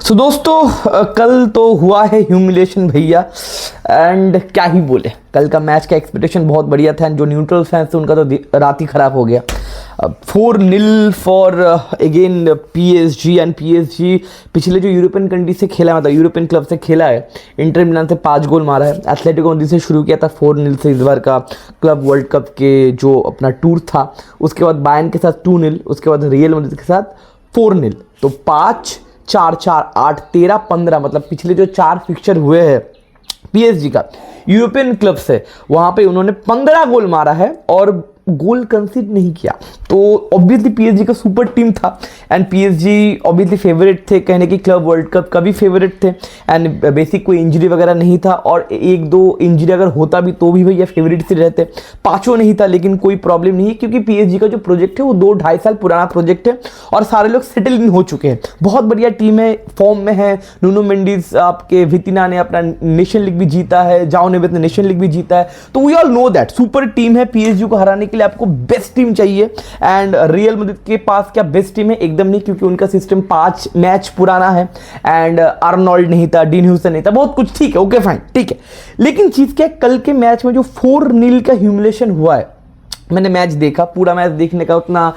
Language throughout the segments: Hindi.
सो दोस्तों कल तो हुआ है ह्यूमिलेशन भैया। एंड क्या ही बोले, कल का मैच का एक्सपेक्टेशन बहुत बढ़िया था एंड जो न्यूट्रल फैंस थे उनका तो रात ही खराब हो गया। 4-0 for again PSG and PSG पिछले जो यूरोपियन कंट्री से खेला है, मतलब यूरोपियन क्लब से खेला है, इंटर मिलान से 5 गोल मारा है। एथलेटिको मैड्रिड से शुरू किया था 4-0 से इस बार का क्लब वर्ल्ड कप के जो अपना टूर था। उसके बाद बायर्न के साथ 2-0, उसके बाद रियल मैड्रिड के साथ 4-0। तो 5-4-4 8 13 15 मतलब पिछले जो 4 फिक्चर हुए हैं पीएसजी का यूरोपियन क्लब से, वहां पे उन्होंने 15 गोल मारा है और गोल कंसीड नहीं किया। तो ऑब्वियसली पीएसजी का सुपर टीम था एंड पीएसजी ऑब्वियसली फेवरेट थे, कहने की क्लब वर्ल्ड कप का भी फेवरेट थे एंड बेसिक कोई इंजरी वगैरह नहीं था। और 1-2 इंजरी अगर होता भी तो भी भैया फेवरेट से रहते, 5 नहीं था, लेकिन कोई प्रॉब्लम नहीं है क्योंकि पीएसजी का जो प्रोजेक्ट है वो 2-2.5 साल पुराना प्रोजेक्ट है और सारे लोग सेटल इन हो चुके हैं। बहुत बढ़िया टीम है, फॉर्म में है। नुनो मेंडिस, आपके वितिना ने अपना नेशन लीग भी जीता है, जाओ नेवेस ने नेशन लीग भी जीता है। तो we all know that super team है। पीएसजी को हराने के लिए आपको बेस्ट टीम चाहिए एंड रियल मैड्रिड के पास क्या बेस्ट टीम है? एकदम नहीं, क्योंकि उनका सिस्टम 5 मैच पुराना है एंड आर्नोल्ड नहीं था, डीन ह्यूसन नहीं था, बहुत कुछ ठीक है, ओके फाइन, ठीक है। लेकिन चीज क्या है, कल के मैच में जो 4-0 का ह्यूमिलेशन हुआ है, मैंने मैच देखा, पूरा मैच देखने का उतना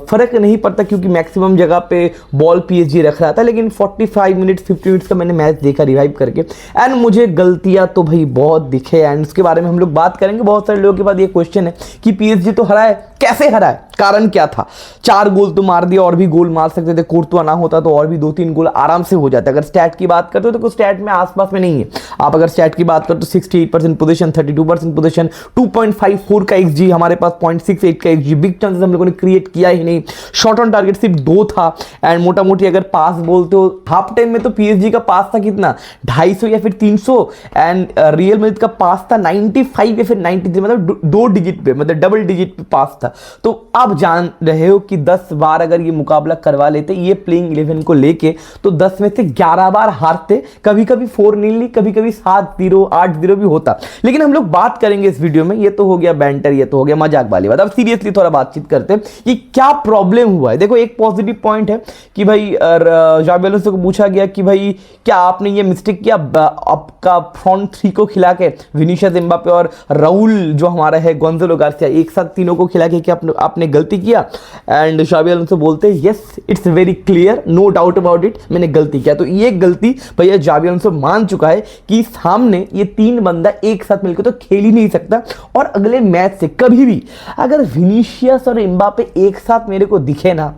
फर्क नहीं पड़ता क्योंकि मैक्सिमम जगह पे बॉल पीएसजी रख रहा था, लेकिन 45 मिनट 50 मिनट्स का मैंने मैच देखा रिवाइव करके एंड मुझे गलतियां तो भाई बहुत दिखे एंड उसके बारे में हम लोग बात करेंगे। बहुत सारे लोगों के पास ये क्वेश्चन है कि पीएसजी तो हरा है, कैसे हरा है, कारण क्या था? 4 गोल तो मार दिया, और भी गोल मार सकते थे, कोर्तुआ ना होता तो और भी 2-3 गोल आराम से हो जाता। अगर स्टैट की बात करते हो तो कुछ स्टैट में आसपास में नहीं है। आप अगर स्टैट की बात करते तो 68% पोजीशन, 32% पोजीशन, 2.54 का एक्सजी, हमारे पास 0.68 का एक्सजी, बिग चांसेस हम लोगों ने क्रिएट किया ही नहीं। शॉट ऑन टारगेट सिर्फ 2 था एंड मोटा मोटी अगर पास बोलते हो हाफ टाइम में तो पीएसजी का पास था कितना, 250 या फिर 300 एंड रियल मैड्रिड का पास था 95 या फिर 93, मतलब 2 डिजिट पे, मतलब डबल डिजिट पे पास था। तो आप जान रहे हो कि 10 बार अगर ये मुकाबला करवा लेते ये प्लेइंग 11 को लेके तो 10 में से 11 बार हारते, कभी कभी 4-0, कभी कभी 7-0 8-0 भी होता। लेकिन हम लोग बात करेंगे इस वीडियो में, ये तो हो गया बैंटर, ये तो हो गया मजाक वाली बात। अब सीरियसली थोड़ा बातचीत करते हैं कि क्या प्रॉब्लम हुआ है। देखो एक पॉजिटिव पॉइंट है कि भाई जावी अलोंसो को पूछा गया कि भाई क्या आपने ये मिस्टेक किया, आपका फ्रंट 3 को खिला के विनीशियस एम्बापे और राउल जो हमारा है गोंजालो गार्सिया एक साथ तीनों को खिला के क्या आपने गलती किया? एंड जावी अलोंसो बोलते हैं yes it's very clear, no doubt about it, मैंने गलती किया। तो ये गलती भैया जावी अलोंसो मान चुका है कि सामने ये 3 बंदा एक साथ मिलकर तो खेल ही नहीं सकता। और अगले मैच से कभी भी अगर विनीशियस और एम्बापे एक साथ मेरे को दिखे ना,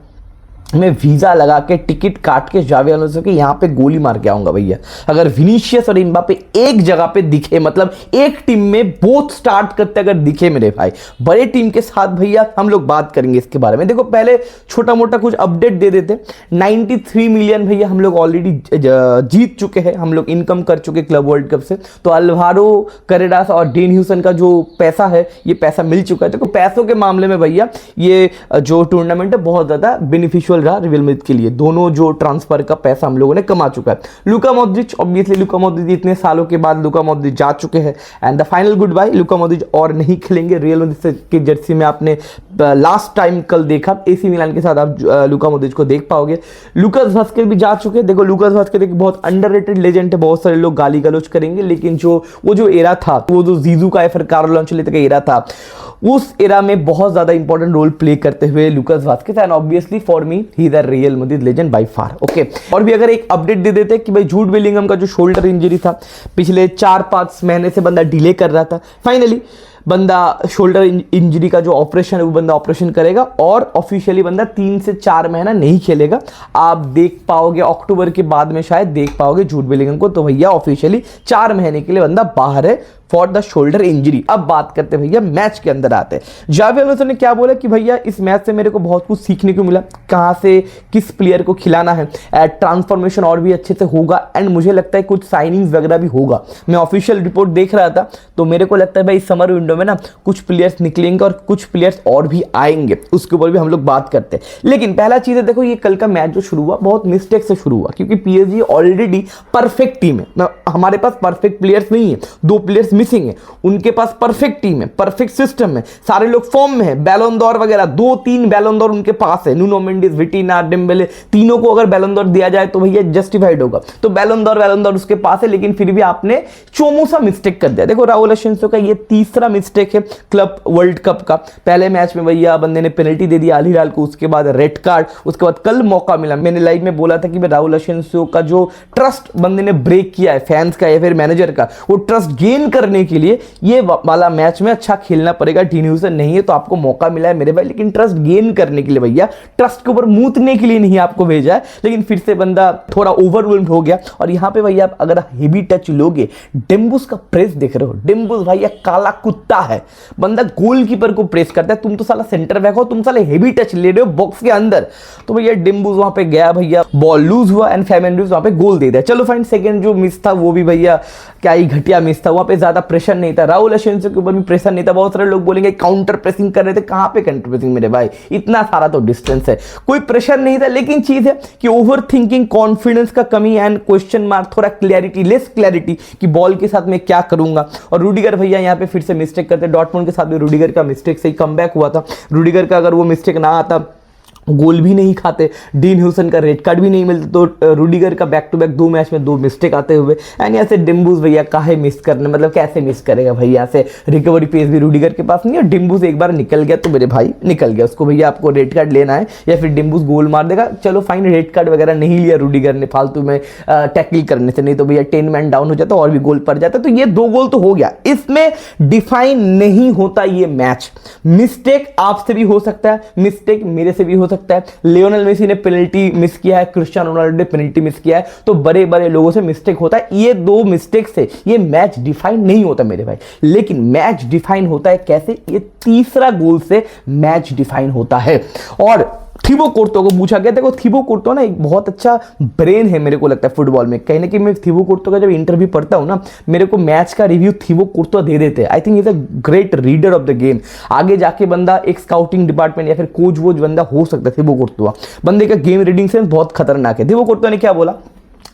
मैं वीजा लगा के टिकट काट के जावी अलोंसो के यहाँ पे गोली मार के आऊंगा भैया। अगर विनीशियस और एम्बापे एक जगह पे दिखे, मतलब एक टीम में बोथ स्टार्ट करते अगर दिखे मेरे भाई, बड़े टीम के साथ भैया हम लोग बात करेंगे इसके बारे में। देखो पहले छोटा मोटा कुछ अपडेट दे देते। 93 मिलियन भैया हम लोग ऑलरेडी जीत चुके हैं, हम लोग इनकम कर चुके क्लब वर्ल्ड कप से। तो अल्वारो कैरेरास और डीन ह्यूसन का जो पैसा है ये पैसा मिल चुका है। देखो पैसों के मामले में भैया ये जो टूर्नामेंट है बहुत ज्यादा बेनिफिशियल रहा रियल मैड्रिड के लिए। दोनों जो ट्रांसफर का पैसा हम लोगों ने कमा चुका है। Luka Modric, obviously Luka Modric इतने सालों के बाद लुका मॉड्रिच जा चुके हैं and the final goodbye. Luka Modric और नहीं खेलेंगे रियल मैड्रिड की जर्सी में। आपने लास्ट टाइम कल देखा एसी मिलान के साथ आप लुका मॉड्रिच को देख पाओगे। लुकास वास्केज भी जा चुके हैं। देखो लुकास वास्केज एक बहुत अंडररेटेड लेजेंड है, बहुत सारे लोग गाली गलौज करेंगे, लेकिन जो वो जो एरा था, वो जो जीजू का या फिर कार्लो अंचेलोत्ती का एरा था, उस एरा में बहुत ज्यादा इंपॉर्टेंट रोल प्ले करते हुए Lucas Vazquez and obviously for me he is the real Madrid legend by far. Okay, और भी अगर एक अपडेट दे देते कि भाई जूड बेलिंगहम का जो शोल्डर इंजरी था पिछले 4-5 महीने से बंदा डिले कर रहा था, फाइनली बंदा शोल्डर इंजरी का जो ऑपरेशन है वो बंदा ऑपरेशन करेगा और ऑफिशियली बंदा 3 से 4 महीना नहीं खेलेगा। आप देख पाओगे अक्टूबर के बाद में शायद देख पाओगे जूड बेलिंगहम को। तो भैया ऑफिशियली 4 महीने के लिए बंदा बाहर है फॉर द शोल्डर इंजरी। अब बात करते भैया मैच के अंदर आते हैं। जावी अलोंसो ने क्या बोला कि भैया इस मैच से मेरे को बहुत कुछ सीखने को मिला, कहां से किस प्लेयर को खिलाना है, ट्रांसफॉर्मेशन और भी अच्छे से होगा एंड मुझे लगता है कुछ साइनिंग्स वगैरह भी होगा। मैं ऑफिशियल रिपोर्ट देख रहा था तो मेरे को लगता है भाई समर विंडो में ना कुछ प्लेयर्स निकलेंगे और कुछ प्लेयर्स और भी आएंगे, उसके ऊपर भी हम लोग बात करते हैं। लेकिन पहला चीज है, देखो ये कल का मैच जो शुरू हुआ बहुत मिस्टेक से शुरू हुआ क्योंकि पीएसजी ऑलरेडी परफेक्ट टीम है। हमारे पास परफेक्ट प्लेयर्स नहीं है, 2 प्लेयर्स मिसिंग है, उनके पास परफेक्ट टीम है, परफेक्ट सिस्टम है, सारे लोग फॉर्म में है, बैलोन डोर वगैरह 2-3 बैलोन डोर उनके पास है, नुनो मेंडिस, विटिना, डेम्बेले, तीनों को अगर बैलोन डोर दिया जाए तो भैया जस्टिफाइड होगा। तो बैलोन डोर उसके पास है, लेकिन फिर भी आपने चोमूसा मिस्टेक कर दिया। देखो राहुल एसेंसियो का ये तीसरा मिस्टेक है क्लब वर्ल्ड कप का। पहले मैच में भैया बंदे ने पेनल्टी दे दिया अल हिलाल को, उसके बाद रेड कार्ड, उसके बाद कल मौका मिला। मैंने लाइव में बोला था कि राहुल एसेंसियो का जो ट्रस्ट बंदे ने ब्रेक किया है फैंस का या फिर मैनेजर का, वो ट्रस्ट गेन करने के लिए ये वाला मैच में अच्छा खेलना पड़ेगा। टी न्यूज़ नहीं है तो आपको मौका मिला है मेरे भाई, लेकिन ट्रस्ट गेन करने के लिए भैया, ट्रस्ट के ऊपर मूतने के लिए नहीं आपको भेजा है। लेकिन फिर से बंदा थोड़ा ओवरवेल्म्ड हो गया। और यहां पे भैया अगर हेवी टच लोगे, डेम्बूस का प्रेस देख रहे हो, डेम्बूस भैया काला कुत्ता है, बंदा गोलकीपर को प्रेस करता है। तुम तो साला सेंटर बैक हो, तुम साले हेवी टच ले रहे हो बॉक्स के अंदर। तो भैया डेम्बूस वहां पे गया भैया, बॉल लूज हुआ एंड फेर्नांडिस वहां पे गोल दे दिया। चलो फाइन, सेकंड जो मिस था वो भी भैया क्या ही घटिया मिस था, वहां पे ज्यादा प्रेशर नहीं था, राहुल एसेंसियो के ऊपर भी प्रेशर नहीं था। बहुत सारे लोग बोलेंगे काउंटर प्रेसिंग कर रहे थे, कहां पे काउंटर प्रेसिंग मेरे भाई, इतना सारा तो डिस्टेंस है, कोई प्रेशर नहीं था। लेकिन चीज है कि ओवर थिंकिंग, कॉन्फिडेंस का कमी एंड क्वेश्चन मार्क, थोड़ा क्लैरिटी, लेस क्लैरिटी कि बॉल के साथ मैं क्या करूंगा। और रूडिगर भैया यहां पे फिर से मिस्टेक करते, डॉर्टमुंड के साथ भी रूडिगर का मिस्टेक से ही कमबैक हुआ था। रूडिगर का अगर वो मिस्टेक ना आता, गोल भी नहीं खाते, डीन ह्यूसन का रेड कार्ड भी नहीं मिलता, तो रूडिगर का बैक टू बैक 2 मैच में 2 मिस्टेक आते हुए। एंड यहाँ से डिम्बूज भैया काहे मिस करने, मतलब कैसे मिस करेगा भैया, यहाँ से रिकवरी पेस भी रूडिगर के पास नहीं है। डिम्बूज एक बार निकल गया तो मेरे भाई निकल गया, उसको भैया आपको रेड कार्ड लेना है या फिर डिम्बूज गोल मार देगा। चलो फाइन, रेड कार्ड वगैरह नहीं लिया रूडिगर ने फालतू में टैकल करने से, नहीं तो भैया 10 मैन डाउन हो जाता और भी गोल पड़ जाता। तो ये 2 गोल तो हो गया, इसमें डिफाइन नहीं होता ये मैच। मिस्टेक आपसे भी हो सकता है, मिस्टेक मेरे से भी हो सकता है। लियोनेल मेसी ने पेनल्टी मिस किया है, क्रिस्टियानो रोनाल्डो ने पेनल्टी मिस किया है, तो बड़े बड़े लोगों से मिस्टेक होता है। ये 2 मिस्टेक से ये मैच डिफाइन नहीं होता मेरे भाई। लेकिन मैच डिफाइन होता है कैसे, ये तीसरा गोल से मैच डिफाइन होता है। और थिबो कोर्तो को पूछा गया, देखो थिबो कोर्तो ना एक बहुत अच्छा ब्रेन है मेरे को लगता है फुटबॉल में। कहने कि मैं थिबो कोर्तो का जब इंटरव्यू पढ़ता हूं ना, मेरे को मैच का रिव्यू थिबो कोर्तो दे देते हैं। I think is a great reader of the game. आगे जाके बंदा एक स्काउटिंग डिपार्टमेंट या फिर कोच वोच बंदा हो सकता है थिबो कोर्तो। बंदे का गेम रीडिंग सेंस बहुत खतरनाक है। थिबो कोर्तो ने क्या बोला,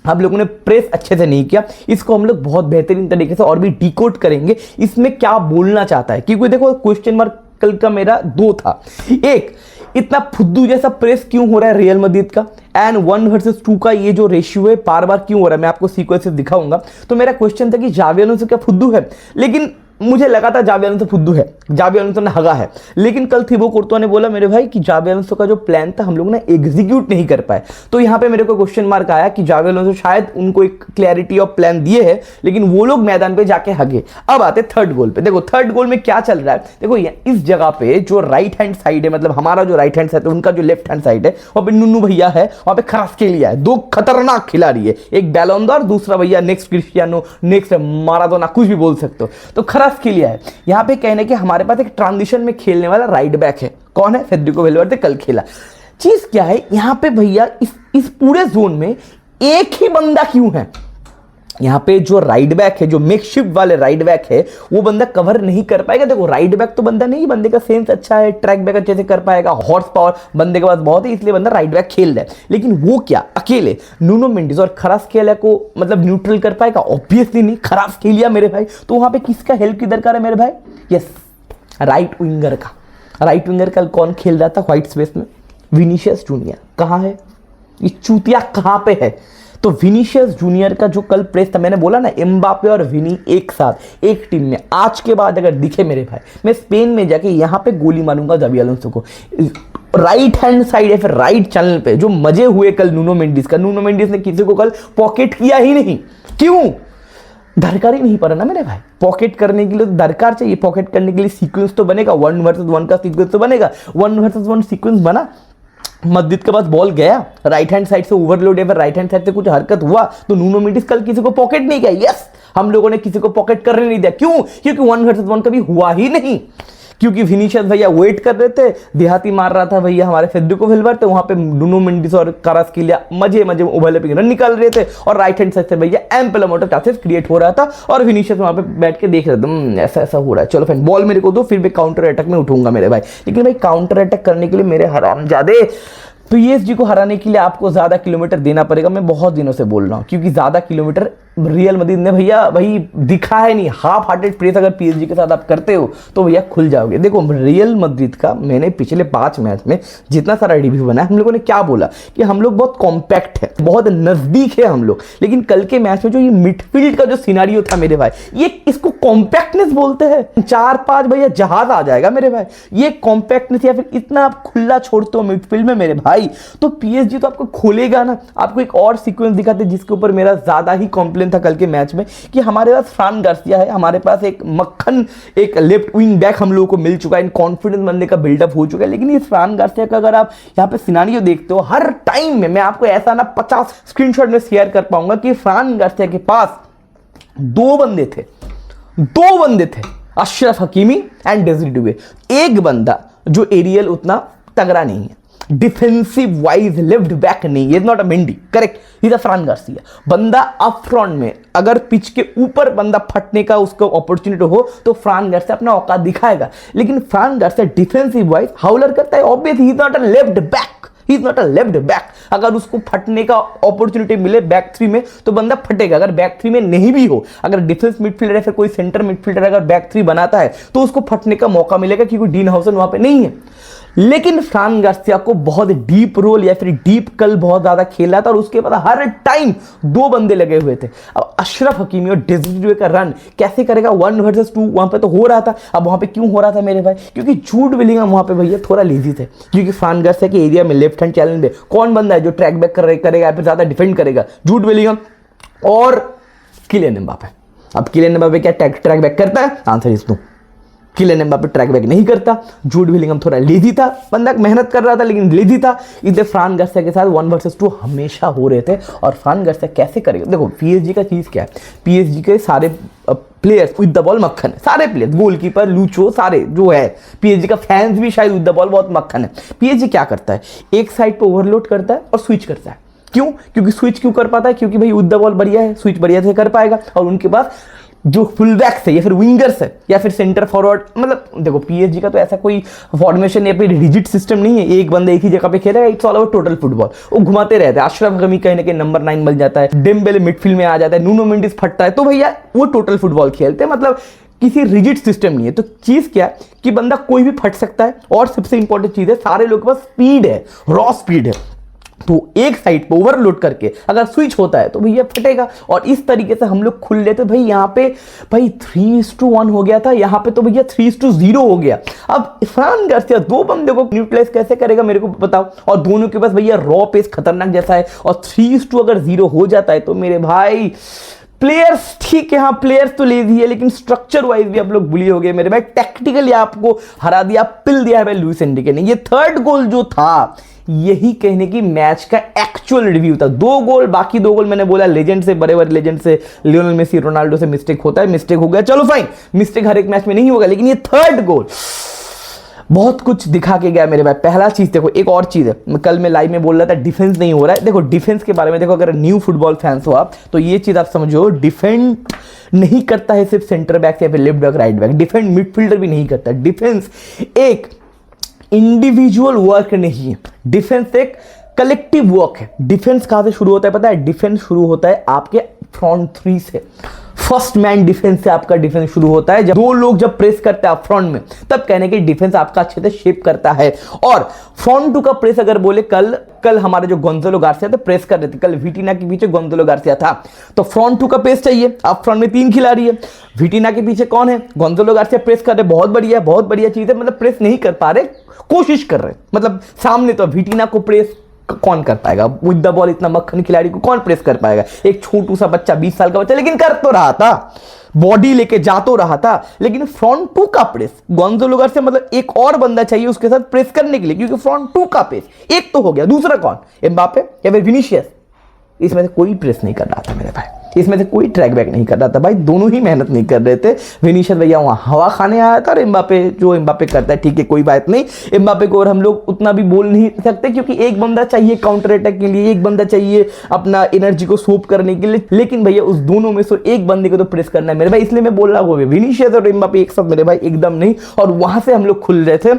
आप लोगों ने प्रेस अच्छे से नहीं किया, इसको हम लोग बहुत बेहतरीन तरीके से और भी डिकोड करेंगे, इसमें क्या बोलना चाहता है। क्योंकि देखो क्वेश्चन मार्क कल का मेरा 2 था। एक, इतना फुद्दू जैसा प्रेस क्यों हो रहा है रियल मैड्रिड का, एंड 1 वर्सेस 2 का ये जो रेशियो है बार बार क्यों हो रहा है, मैं आपको सीक्वेंसेस दिखाऊंगा। तो मेरा क्वेश्चन था कि जावी अलोंसो क्या फुद्दू है, लेकिन मुझे लगा था जावी अलोंसो फुद्दू है, जावी अलोंसो ने हगा है। लेकिन कल थिबो कोर्तोआ ने बोला मेरे भाई कि जावी अलोंसो का जो प्लान था हम लोग ना एग्जीक्यूट नहीं कर पाए। तो यहाँ पे मेरे को क्वेश्चन मार्क आया कि जावी अलोंसो शायद उनको एक क्लैरिटी ऑफ प्लान दिए है, लेकिन वो लोग मैदान पे जाके हगे। अब आते थर्ड गोल पे। देखो थर्ड गोल में क्या चल रहा है, देखो इस जगह पे जो राइट हैंड साइड है, मतलब हमारा जो राइट हैंड साइड है, उनका जो लेफ्ट हैंड साइड है, वहां पे नुन्नू भैया है, वहां पे खरास्केलिया है, 2 खतरनाक खिलाड़ी है, एक बैलोन डोर, दूसरा भैया नेक्स्ट क्रिस्टियानो, नेक्स्ट माराडोना, कुछ भी बोल सकते हो। तो खरास्केलिया है यहां पे, कहने कि हमारे पास एक ट्रांजिशन में खेलने वाला राइट बैक है, कौन है, फेडरिको वेलवेर्दे, कल खेला। चीज क्या है यहां पे भैया, इस पूरे जोन में एक ही बंदा क्यों है, यहां पे जो राइट बैक है, जो मेकशिफ्ट वाले राइट बैक है, वो बंदा कवर नहीं कर पाएगा। देखो राइट बैक तो बंदा नहीं, बंदे का सेंस अच्छा है, ट्रैक बैक अच्छे से कर पाएगा, हॉर्स पावर बंदे के पास बहुत है, इसलिए बंदा राइट बैक खेल रहा है। लेकिन वो क्या अकेले नुनो मेंडिस और खरास्केलिया को मतलब न्यूट्रल कर पाएगा? ऑब्वियसली नहीं। खरास्केलिया मेरे भाई, तो वहां पे किसका हेल्प की दरकार है मेरे भाई? यस, राइट विंगर का। राइट विंगर कल कौन खेल रहा था व्हाइट स्पेस में? Vinicius junior. कहां है ये चूतिया, कहां पे है? तो विनीशियस जूनियर का जो कल प्रेस था, मैंने बोला ना एम्बापे और विनी एक साथ एक टीम में, आज के बाद अगर दिखे मेरे भाई, मैं स्पेन में जाके यहां पे गोली मारूंगा जावी अलोंसो को। राइट हैंड साइड या फिर राइट चैनल पे जो मजे हुए कल नुनो मेंडिस का, नुनो मेंडिस ने किसी को कल पॉकेट किया ही नहीं। क्यों? दरकार ही नहीं पड़ा ना मेरे भाई। पॉकेट करने के लिए तो दरकार चाहिए, पॉकेट करने के लिए सीक्वेंस तो बनेगा, 1 वर्सेस 1 का सीक्वेंस तो बनेगा। 1 वर्सेस 1 सीक्वेंस बना, मस्जिद के पास बॉल गया, राइट हैंड साइड से ओवरलोड या फिर राइट हैंड साइड से कुछ हरकत हुआ, तो नुनो मेंडिस कल किसी को पॉकेट नहीं किया। यस, हम लोगों ने किसी को पॉकेट करने नहीं दिया। क्यों? क्योंकि 1 वर्सेस 1 कभी हुआ ही नहीं। क्योंकि विनीशियस भैया वेट कर रहे थे, देहाती मार रहा था भैया हमारे फेडरिको वेलवेर्दे, वहां पे नुनो मेंडिस और खरास्केलिया मजे मजे ओवरलैपिंग रन निकाल रहे थे, और राइट हैंड साइड से भैया ample amount of chances create हो रहा था, और विनीशियस वहां पे बैठ के देख रहे थे ऐसा ऐसा हो रहा है, चलो फिर बॉल मेरे को दो, फिर मैं काउंटर अटैक में उठूंगा मेरे भाई। लेकिन भाई काउंटर अटैक करने के लिए मेरे हरामजादे पीएसजी को हराने के लिए आपको ज्यादा किलोमीटर देना पड़ेगा। मैं बहुत दिनों से बोल रहा हूं, क्योंकि ज्यादा किलोमीटर रियल मदरिद ने भैया भाई दिखा है नहीं। हाफ हार्टेड प्रेस अगर पीएसजी के साथ आप करते हो तो भैया खुल जाओगे। देखो रियल मदरिद का मैंने पिछले 5 मैच में जितना सारा रिव्यू बना है, हम लोगों ने क्या बोला कि हम लोग बहुत कॉम्पैक्ट है, बहुत नजदीक है हम लोग। लेकिन कल के मैच में जो ये मिडफील्ड का जो सिनारियो था मेरे भाई, ये इसको कॉम्पैक्टनेस बोलते हैं। 4-5 भैया जहाज आ जाएगा मेरे भाई। ये कॉम्पैक्टनेस या फिर इतना आप खुला छोड़ते हो मिडफील्ड में मेरे भाई, तो पीएसजी तो आपको खोलेगा ना। आपको एक और सीक्वेंस दिखाते जिसके ऊपर मेरा ज्यादा ही कॉम्प्लेन था कल के मैच में, कि हमारे पास फ्रान गार्सिया है, हमारे पास एक मक्खन एक लेफ्ट विंग बैक हम लोगों को मिल चुका है, इन कॉन्फिडेंस बनने का बिल्डअप हो चुका है। लेकिन इस फ्रान गार्सिया का अगर आप यहाँ पे सिनारियो देखते हो, हर टाइम में मैं आपको ऐसा ना 50 स्क्रीनशॉट में शेयर कर पाऊंगा कि फ्रान गार्सिया के पास 2 बंदे थे, अशरफ हकीमी एंड डेज़िरे डुवे। एक बंदा जो एरियल उतना तगड़ा नहीं है, डिफेंसिव वाइज लेफ्ट बैक नहीं है, not a Mendy, correct, is a फ्रान Garcia. बंदा अप फ्रंट में अगर पिच के ऊपर बंदा फटने का उसको अपॉर्चुनिटी हो तो फ्रान गार्सिया अपना औकात दिखाएगा। लेकिन फ्रान गार्सिया डिफेंसिव वाइज हाउलर करता है, obviously he is not a left back, he is not a left back. अगर उसको फटने का अपॉर्चुनिटी मिले बैक 3 में तो बंदा फटेगा। अगर बैक 3 में नहीं भी हो, अगर डिफेंस मिडफील्डर या फिर कोई सेंटर मिडफील्डर अगर बैक 3 बनाता है तो उसको फटने का मौका मिलेगा, क्योंकि डीन हाउसन वहां पे नहीं है। लेकिन फ्रान गार्सिया को बहुत डीप रोल या फिर डीप कल बहुत ज्यादा खेला था, और उसके बाद हर टाइम 2 बंदे लगे हुए थे। अब अशरफ हकीमी और डेज़िरे डुवे का रन कैसे करेगा 1 वर्सेस 2, वहां पे तो हो रहा था। अब वहां पे क्यों हो रहा था मेरे भाई? क्योंकि जूड बेलिंगहम वहां पे भैया थोड़ा लेजी थे, क्योंकि फ्रान गार्सिया के एरिया में लेफ्ट हैंड चैलेंज में कौन बंदा है जो ट्रैक बैक करेगा या फिर ज्यादा डिफेंड करेगा? जूड बेलिंगहम और किलियन एम्बापे। अब किलियन एम्बापे क्या ट्रैक बैक करता है? Answer is no. Kylian Mbappe track back नहीं करता। जूड बेलिंगहम थोड़ा लेजी था, बंदा मेहनत कर रहा था लेकिन लेजी था। इसलिए फ्रान गार्सिया के साथ 1 वर्सेस 2 हमेशा हो रहे थे। और फ्रान गार्सिया कैसे करेगा? देखो पीएसजी का चीज क्या है, पीएसजी के सारे प्लेयर्स विद द बॉल मक्खन है, सारे प्लेयर्स, गोलकीपर, लूचो, सारे जो है पीएसजी का फैंस भी शायद विद द बॉल बहुत मक्खन है। पीएसजी क्या करता है, एक साइड पे ओवरलोड करता है और स्विच करता है। क्यों? क्योंकि स्विच क्यों कर पाता है? क्योंकि भाई विद द बॉल बढ़िया है, स्विच बढ़िया से कर पाएगा। और उनके पास जो फुल बैक्स है या फिर विंगर्स है या फिर सेंटर फॉरवर्ड, मतलब देखो पीएसजी का तो ऐसा कोई फॉर्मेशन या फिर रिजिड सिस्टम नहीं है, एक बंदा एक ही जगह पे खेलेगा, it's all about total football. वो घुमाते रहते हैं। अशरफ हकीमी कहीं ना कहीं नंबर 9 बन जाता है, डेम्बेले मिडफील्ड में आ जाता है, नूनो मेंडिस फटता है, तो भैया वो टोटल फुटबॉल खेलते हैं, मतलब किसी रिजिड सिस्टम नहीं है। तो चीज क्या है कि बंदा कोई भी फट सकता है, और सबसे इंपॉर्टेंट चीज है सारे लोगों के पास स्पीड है, रॉ स्पीड है। तो एक साइड पे ओवरलोड करके अगर स्विच होता है तो भैया फटेगा। और इस तरीके से हम लोग खुल लेते भाई। यहाँ पे भाई 3:1 हो गया था, यहाँ पे तो भैया 3:0 हो गया। अब फ्रान गार्सिया 2 बंदे को न्यूट्रलाइज कैसे करेगा मेरे को बताओ? और दोनों के पास भैया रॉ पेस खतरनाक जैसा है, और 3:0 अगर 0 हो जाता है तो मेरे भाई प्लेयर्स ठीक है, हाँ प्लेयर्स तो लेजी है, लेकिन स्ट्रक्चर वाइज भी आप लोग बुली हो गए मेरे भाई। टैक्टिकली आपको हरा दिया, पिल दिया है भाई लुइस एनरिके ने। ये 3rd गोल जो था, यही कहने की मैच का एक्चुअल रिव्यू था। 2 गोल, बाकी 2 गोल मैंने बोला लेजेंड से, बड़े बड़े लेजेंड से, लियोनेल मेसी, रोनाल्डो से मिस्टेक होता है, मिस्टेक हो गया, चलो फाइन, मिस्टेक हर एक मैच में नहीं होगा। लेकिन ये 3rd गोल बहुत कुछ दिखा के गया मेरे भाई। पहला चीज देखो, एक और चीज है, कल मैं लाइव में बोल रहा था डिफेंस नहीं हो रहा है। देखो डिफेंस के बारे में देखो, अगर न्यू फुटबॉल फैंस हो आप तो ये चीज आप समझो, डिफेंड नहीं करता है सिर्फ सेंटर बैक या फिर left back right back, defend midfielder भी नहीं करता। डिफेंस एक इंडिविजुअल वर्क नहीं है, डिफेंस एक कलेक्टिव वर्क है। डिफेंस कहां से शुरू होता है पता है? डिफेंस शुरू होता है आपके फ्रंट 3 से, फर्स्ट मैन डिफेंस से आपका डिफेंस शुरू होता है। जब 2 लोग जब प्रेस करते हैं फ्रंट में, तब कहने के डिफेंस आपका अच्छे से शेप करता है। और फ्रंट 2 का प्रेस अगर बोले, कल हमारे जो गोंजालो गार्सिया थे प्रेस कर रहे थे, कल विटिना के पीछे गोंजालो गार्सिया था, तो फ्रंट 2 का प्रेस चाहिए। अब फ्रंट में 3 खिलाड़ी है, विटिना के पीछे कौन है? गोंजालो गार्सिया प्रेस कर रहे, बहुत बढ़िया, बहुत बढ़िया चीज है। मतलब प्रेस नहीं कर पा रहे, कोशिश कर रहे, मतलब सामने तो विटिना को प्रेस कौन कर पाएगा? विद द बॉल इतना मक्खन खिलाड़ी को कौन प्रेस कर पाएगा? एक छोटू सा बच्चा, 20 साल का बच्चा, लेकिन कर तो रहा था, बॉडी लेके जा तो रहा था। लेकिन फ्रंट 2 का प्रेस गोंजालो गार्सिया, मतलब एक और बंदा चाहिए उसके साथ प्रेस करने के लिए, क्योंकि फ्रंट 2 का प्रेस एक तो हो गया, दूसरा कौन? एम्बापे या फिर विनीशियस? इसमें से कोई प्रेस नहीं कर रहा था मेरे भाई, इसमें से कोई ट्रैक बैक नहीं कर रहा था भाई, दोनों ही मेहनत नहीं कर रहे थे। विनीशियस भैया वहां हवा खाने आया था, और एम्बापे जो एम्बापे करता है ठीक है, कोई बात नहीं। एम्बापे को और हम लोग उतना भी बोल नहीं सकते, क्योंकि एक बंदा चाहिए काउंटर अटैक के लिए, एक बंदा चाहिए अपना एनर्जी को सोप करने के लिए। लेकिन भैया उस दोनों में से एक बंदे को तो प्रेस करना है मेरे भाई, इसलिए मैं बोल रहा हूँ विनीशियस और एम्बापे एक साथ मेरे भाई एकदम नहीं। और वहां से हम लोग खुल रहे थे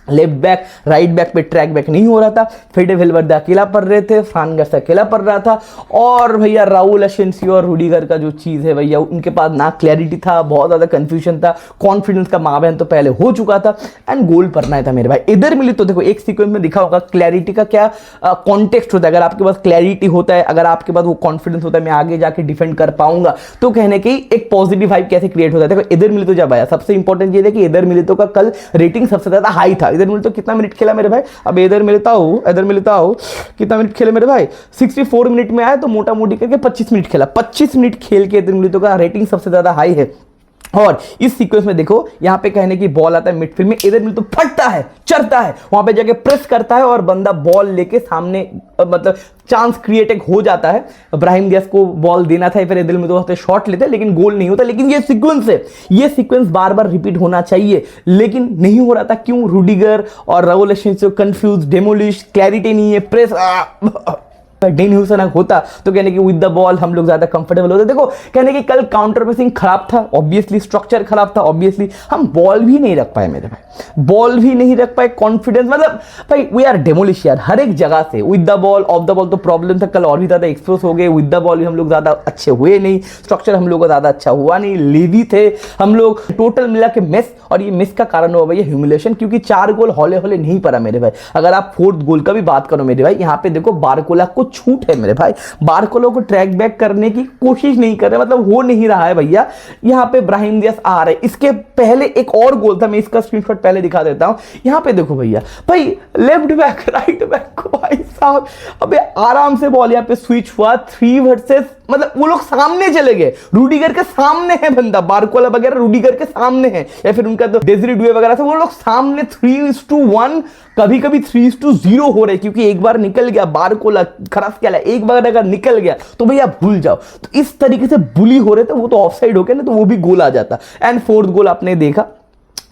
लेफ्ट बैक राइट बैक पे ट्रैक बैक नहीं हो रहा था, फेडे वेलवर्डे अकेला पड़ रहे थे, फ्रान गार्सिया अकेला पड़ रहा था, और भैया राउल एसेंसियो और रूडिगर का जो चीज़ है भैया उनके पास ना क्लैरिटी था, बहुत ज़्यादा कंफ्यूजन था, कॉन्फिडेंस का माबैन तो पहले हो चुका था एंड गोल करना था मेरे भाई। इधर मिली तो देखो एक सीक्वेंस में दिखा होगा क्लैरिटी का क्या कॉन्टेक्स्ट होता है। अगर आपके पास क्लैरिटी होता है, अगर आपके पास वो कॉन्फिडेंस होता है मैं आगे जाके डिफेंड कर पाऊंगा, तो कहने की एक पॉजिटिव वाइब कैसे क्रिएट होता है। देखो इधर मिली तो जब आया, सबसे इंपॉर्टेंट ये है कि इधर मिलितो का कल रेटिंग सबसे ज्यादा हाई था। इधर मिलितो कितना मिनट खेला मेरे भाई, अब इधर मिलता हूं कितना मिनट खेले मेरे भाई, 64 मिनट में आया, तो मोटा मोटी करके 25 मिनट खेला। 25 मिनट खेल के इधर मिलितो का रेटिंग सबसे ज्यादा हाई है। और इस सीक्वेंस में देखो यहां पे कहने की बॉल आता है मिडफील्ड में, इधर मिलितो फटता है, चढ़ता है, वहां पे जाके प्रेस करता है और बंदा बॉल लेके सामने मतलब चांस क्रिएट एक हो जाता है। ब्राहिम दियाज को बॉल देना था, फिर इधर मिलितो होते शॉट लेते लेकिन गोल नहीं होता। लेकिन ये सीक्वेंस है, ये सीक्वेंस बार बार रिपीट होना चाहिए लेकिन नहीं हो रहा था। क्यों? रूडिगर और राउल एसेंसियो कंफ्यूज, डेमोलिश, क्लैरिटी नहीं है, प्रेस डेन ह्यूसन होता तो कहने की विद द बॉल हम लोग ज्यादा कंफर्टेबल होते। देखो कहने की कल काउंटर प्रेसिंग खराब था, ऑब्वियसली स्ट्रक्चर खराब था, ऑब्वियसली हम बॉल भी नहीं रख पाए मेरे भाई, बॉल भी नहीं रख पाए, कॉन्फिडेंस मतलब भाई वी आर डेमोलिश यार हर एक जगह से। With the ball of the ball तो प्रॉब्लम था, कल और भी ज्यादा एक्सपोज हो गए। विद द बॉल भी हम लोग ज्यादा अच्छे हुए नहीं, स्ट्रक्चर हम लोग का ज्यादा अच्छा हुआ नहीं, लेवी थे हम लोग, टोटल मिला के मिस। और ये मिस का कारण हुआ भैया ह्यूमिलेशन, क्योंकि 4 गोल हौले हौले नहीं पड़ा मेरे भाई। अगर आप 4th गोल का भी बात करो मेरे भाई, यहाँ पे देखो बारकोला को छूट है मेरे भाई, बारकोला को ट्रैक बैक करने की कोशिश नहीं कर रहे, मतलब हो नहीं रहा है भैया। यहाँ पे ब्राहिम दियाज आ रहे, इसके पहले एक और गोल था, मैं इसका स्क्रीनशॉट पहले दिखा देता हूं। यहाँ पे देखो भैया, भाई लेफ्ट बैक राइट बैक को भाई साहब अबे आराम से बॉल यहाँ पे स्विच हुआ, 3 वर्सेस मतलब वो लोग सामने चले गए, रूडिगर के सामने है बंदा, बारकोला वगैरह रूडिगर के सामने है, या फिर उनका तो डेजरी डुए वगैरह था, वो लोग सामने 3:1 कभी कभी 3:0 हो रहे, क्योंकि एक बार निकल गया बारकोला खरास क्या, एक बार अगर निकल गया तो भैया भूल जाओ। तो इस तरीके से बुली हो रहे थे, वो तो ऑफसाइड हो गया ना, तो वो भी गोल आ जाता। एंड 4th गोल आपने देखा,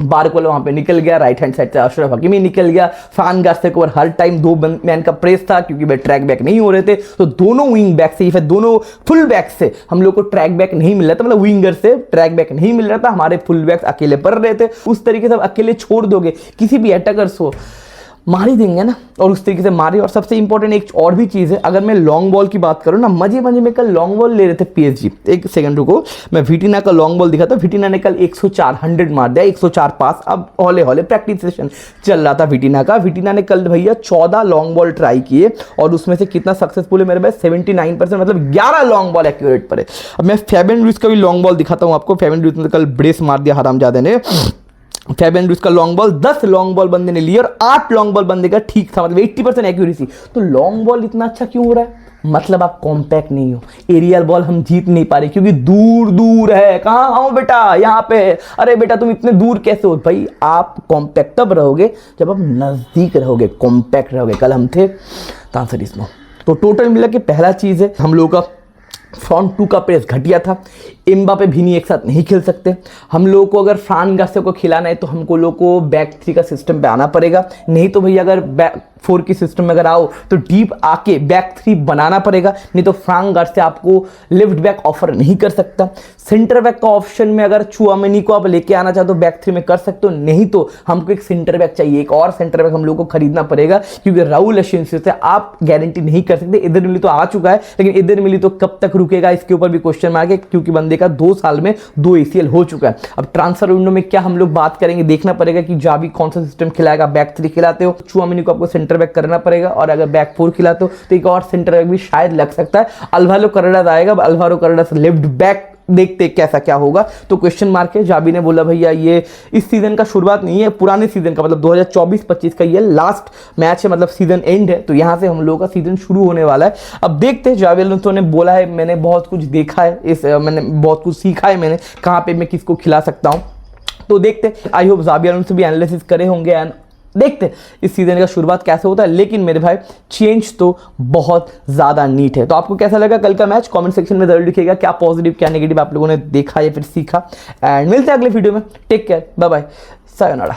बारकोला वहां पे निकल गया, राइट हैंड साइड से अशरफ हकीमी निकल गया, फ्रान गार्सिया के ऊपर हर टाइम 2 मैन का प्रेस था, क्योंकि वे ट्रैक बैक नहीं हो रहे थे। तो दोनों विंग बैक से, फिर दोनों फुल बैक से हम लोग को ट्रैक बैक नहीं मिल रहा था, मतलब विंगर से ट्रैक बैक नहीं मिल रहा था, हमारे फुल बैक अकेले पड़ रहे थे। उस तरीके से अकेले छोड़ दोगे किसी भी अटैकर्स को, मार ही देंगे ना, और उस तरीके से मारे। और सबसे इंपॉर्टेंट एक और भी चीज़ है, अगर मैं लॉन्ग बॉल की बात करूँ ना, मजे मजे में कल लॉन्ग बॉल ले रहे थे पीएसजी। एक सेकंड रुको, मैं विटिना का लॉन्ग बॉल दिखाता हूँ। विटिना ने कल 100 मार दिया, 104 पास। अब हौले हौले प्रैक्टिस सेशन चल रहा था विटिना का। विटिना ने कल भैया 14 लॉन्ग बॉल ट्राई किए, और उसमें से कितना सक्सेसफुल है मेरे भाई, 79%, मतलब 11 लॉन्ग बॉल एक्यूरेट पर है। अब मैं फैबियन रुइज का भी लॉन्ग बॉल दिखाता हूँ आपको। फैबियन रुइज ने कल ब्रेस मार दिया हरामजादे ने। फैबियन रुइज का लॉन्ग बॉल 10 लॉन्ग बॉल बंदे ने लिए, और 8 लॉन्ग बॉल बंदे का ठीक था, मतलब 80% एक्यूरेसी। तो लॉन्ग बॉल इतना अच्छा क्यों हो रहा है? मतलब आप कॉम्पैक्ट नहीं हो, एरियल बॉल हम जीत नहीं पा रहे, क्योंकि दूर दूर है। कहाँ आओ बेटा, यहाँ पे है, अरे बेटा तुम इतने दूर कैसे हो? भाई आप कॉम्पैक्ट तब रहोगे जब आप नजदीक रहोगे, कॉम्पैक्ट रहोगे। कल हम थे तांसर इसमें। तो टोटल मिला के पहला चीज है, हम लोगों का फ्रंट 2 का प्रेस घटिया था। एम्बापे भी नहीं एक साथ नहीं खेल सकते। हम लोगों को अगर फ्रान गार्सिया को खिलाना है तो हमको लोगों को बैक 3 का सिस्टम पे आना पड़ेगा, नहीं तो भैया अगर बैक 4 की सिस्टम में अगर आओ तो डीप आके बैक 3 बनाना पड़ेगा, नहीं तो फ्रान गार्सिया आपको लेफ्ट बैक ऑफर नहीं कर सकता। सेंटर बैक का ऑप्शन में अगर चुआमेनी को आप लेके आना चाहते हो बैक 3 में कर सकते हो, नहीं तो हमको एक सेंटर बैक चाहिए, एक और सेंटर बैक हम लोग को खरीदना पड़ेगा, क्योंकि राउल एसेंसियो से आप गारंटी नहीं कर सकते। इधर मिली तो आ चुका है, लेकिन इधर मिली तो कब तक रुकेगा इसके ऊपर भी क्वेश्चन मार्क है, क्योंकि बंदे का 2 साल में 2 ACL हो चुका है। अब ट्रांसफर विंडो में क्या हम लोग बात करेंगे, देखना पड़ेगा कि जावी कौन सा सिस्टम खिलाएगा। बैक 3 खिलाते हो, चुआमेनी को आपको सेंटर बैक करना पड़ेगा, और अगर बैक 4 खिलाते हो तो एक और सेंटर बैक भी शायद लग सकता है। अल्वारो कैरेरास आएगा, अल्वारो कैरेरास लेफ्ट बैक देखते कैसा क्या होगा, तो क्वेश्चन मार्क है। जाबी ने बोला भैया ये इस सीजन का शुरुआत नहीं है, पुराने सीजन का, मतलब 2024-25 का ये लास्ट मैच है, मतलब सीजन एंड है, तो यहां से हम लोगों का सीजन शुरू होने वाला है। अब देखते हैं, जावी अलोंसो ने बोला है मैंने बहुत कुछ देखा है, मैंने बहुत कुछ सीखा है, मैंने कहां पे मैं किसको खिला सकता हूं, तो देखते। आई होप जावी अलोंसो भी एनालिसिस करे होंगे, एंड देखते इस सीजन का शुरुआत कैसे होता है। लेकिन मेरे भाई चेंज तो बहुत ज्यादा नीट है। तो आपको कैसा लगा कल का मैच, कमेंट सेक्शन में जरूर लिखिएगा, क्या पॉजिटिव क्या नेगेटिव आप लोगों ने देखा या फिर सीखा। एंड मिलते हैं अगले वीडियो में, take care, bye bye, sayonara.